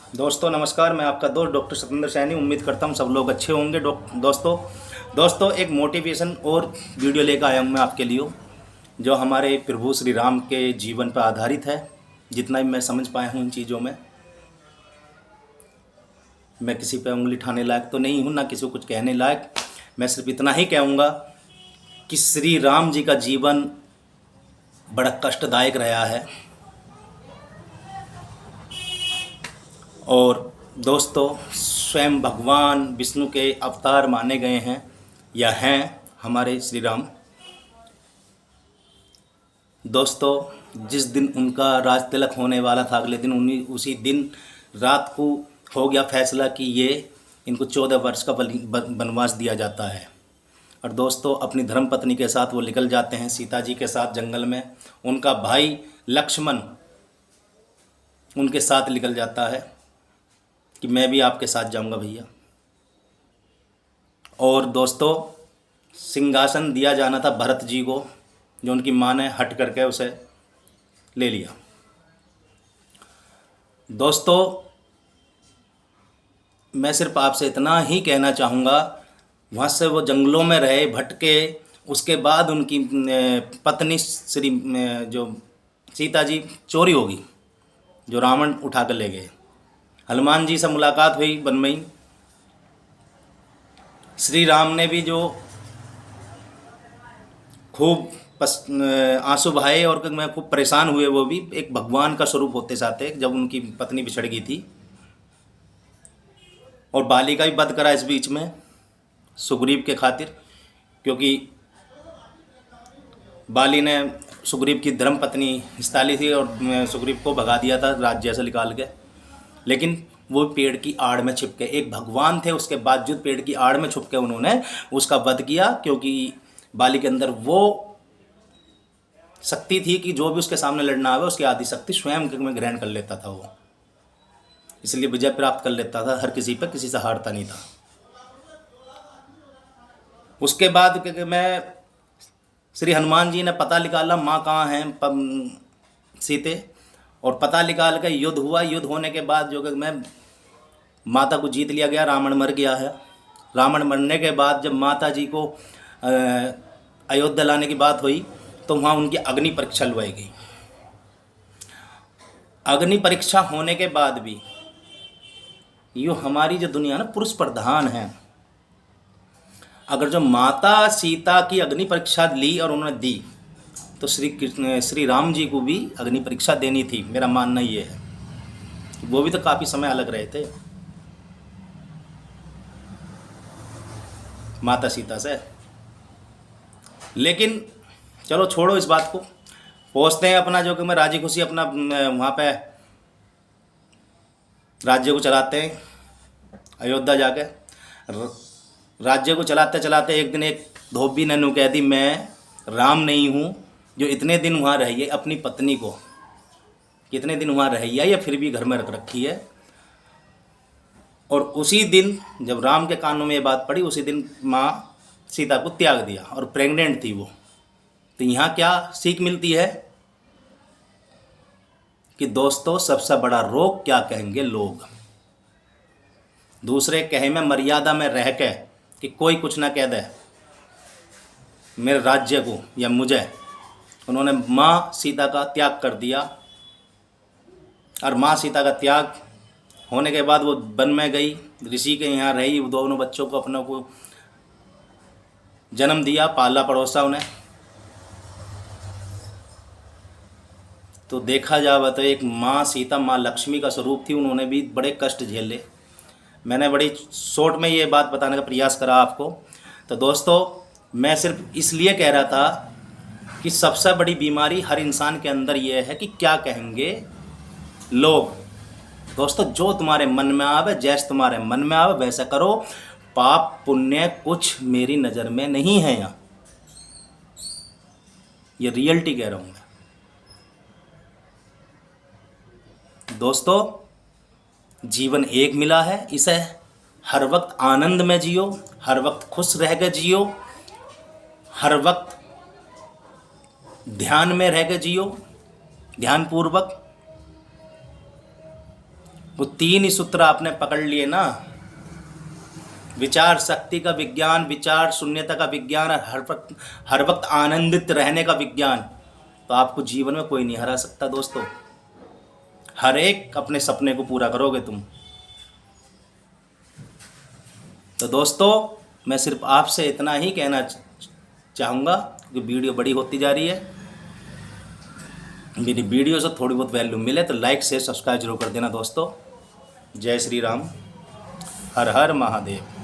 दोस्तों नमस्कार। मैं आपका दोस्त डॉक्टर सतेंद्र सैनी। उम्मीद करता हूँ सब लोग अच्छे होंगे। दोस्तों एक मोटिवेशन और वीडियो लेकर आया हूँ मैं आपके लिए, जो हमारे प्रभु श्री राम के जीवन पर आधारित है। जितना भी मैं समझ पाया हूँ इन चीज़ों में, मैं किसी पे उंगली उठाने लायक तो नहीं हूँ, ना किसी को कुछ कहने लायक। मैं सिर्फ इतना ही कहूँगा कि श्री राम जी का जीवन बड़ा कष्टदायक रहा है। और दोस्तों, स्वयं भगवान विष्णु के अवतार माने गए हैं या हैं हमारे श्री राम। दोस्तों, जिस दिन उनका राज तिलक होने वाला था, अगले दिन उसी दिन रात को हो गया फैसला कि ये इनको 14 वर्ष का वनवास दिया जाता है। और दोस्तों, अपनी धर्मपत्नी के साथ वो निकल जाते हैं सीता जी के साथ जंगल में। उनका भाई लक्ष्मण उनके साथ निकल जाता है कि मैं भी आपके साथ जाऊंगा भैया। और दोस्तों, सिंहासन दिया जाना था भरत जी को, जो उनकी माँ ने हट करके उसे ले लिया। दोस्तों, मैं सिर्फ आपसे इतना ही कहना चाहूँगा, वहाँ से वो जंगलों में रहे भटके। उसके बाद उनकी पत्नी जो सीता जी चोरी होगी, जो रावण उठा कर ले गए। हनुमान जी से मुलाकात हुई वन में ही। श्री राम ने भी जो खूब आंसू बहाए और मैं खूब परेशान हुए, वो भी एक भगवान का स्वरूप होते जाते जब उनकी पत्नी बिछड़ गई थी। और बाली का भी वध करा इस बीच में सुग्रीव के खातिर, क्योंकि बाली ने सुग्रीव की धर्म पत्नी हिस्ताली थी और सुग्रीव को भगा दिया था राज्य से निकाल के। लेकिन वो पेड़ की आड़ में छिप के, एक भगवान थे उसके बावजूद पेड़ की आड़ में छुप के उन्होंने उसका वध किया, क्योंकि बाली के अंदर वो शक्ति थी कि जो भी उसके सामने लड़ना आवे उसकी आदि शक्ति स्वयं में ग्रहण कर लेता था वो, इसलिए विजय प्राप्त कर लेता था हर किसी पर, किसी से हारता नहीं था। उसके बाद मैं श्री हनुमान जी ने पता निकाला माँ कहाँ हैं सीते, और पता निकाल कर युद्ध हुआ। युद्ध होने के बाद जो कि मैं माता को जीत लिया गया, रावण मर गया है। रावण मरने के बाद जब माता जी को अयोध्या लाने की बात हुई तो वहाँ उनकी अग्नि परीक्षा लुवाई गई। अग्नि परीक्षा होने के बाद भी यो हमारी जो दुनिया ना पुरुष प्रधान है, अगर जो माता सीता की अग्नि परीक्षा ली और उन्होंने दी तो श्री राम जी को भी अग्नि परीक्षा देनी थी। मेरा मानना ये है, वो भी तो काफ़ी समय अलग रहे थे माता सीता से। लेकिन चलो छोड़ो इस बात को, पहुँचते हैं अपना जो कि मैं राजी खुशी अपना वहाँ पे राज्य को चलाते हैं अयोध्या जाके। राज्य को चलाते चलाते एक दिन एक धोबी ने नु कह दी, मैं राम नहीं हूँ जो इतने दिन वहाँ रही है अपनी पत्नी को, कितने दिन वहाँ रही है या फिर भी घर में रख रखी है। और उसी दिन जब राम के कानों में ये बात पड़ी, उसी दिन माँ सीता को त्याग दिया और प्रेग्नेंट थी वो। तो यहाँ क्या सीख मिलती है कि दोस्तों, सबसे बड़ा रोग क्या कहेंगे लोग। दूसरे कहे में मर्यादा में रह के कि कोई कुछ ना कह दे मेरे राज्य को या मुझे। उन्होंने माँ सीता का त्याग कर दिया, और माँ सीता का त्याग होने के बाद वो वन में गई, ऋषि के यहाँ रही, दोनों बच्चों को अपनों को जन्म दिया, पाला पड़ोसा उन्हें। तो देखा जाए तो एक माँ सीता माँ लक्ष्मी का स्वरूप थी, उन्होंने भी बड़े कष्ट झेले। मैंने बड़ी शॉर्ट में ये बात बताने का प्रयास करा आपको। तो दोस्तों, मैं सिर्फ इसलिए कह रहा था कि सबसे बड़ी बीमारी हर इंसान के अंदर ये है कि क्या कहेंगे लोग। दोस्तों, जो तुम्हारे मन में आवे, जैसे तुम्हारे मन में आवे वैसा करो। पाप पुण्य कुछ मेरी नज़र में नहीं है। यहाँ ये रियलिटी कह रहा हूँ मैं। दोस्तों, जीवन एक मिला है, इसे हर वक्त आनंद में जियो, हर वक्त खुश रह के जियो, हर वक्त ध्यान में रह के जियो, ध्यानपूर्वक। वो 3 ही सूत्र आपने पकड़ लिए ना, विचार शक्ति का विज्ञान, विचार शून्यता का विज्ञान और हर वक्त आनंदित रहने का विज्ञान, तो आपको जीवन में कोई नहीं हरा सकता दोस्तों। हर एक अपने सपने को पूरा करोगे तुम। तो दोस्तों मैं सिर्फ आपसे इतना ही कहना चाहूँगा कि वीडियो बड़ी होती जा रही है। मेरी वीडियो से थोड़ी बहुत वैल्यू मिले तो लाइक शेयर सब्सक्राइब जरूर कर देना दोस्तों। जय श्री राम, हर हर महादेव।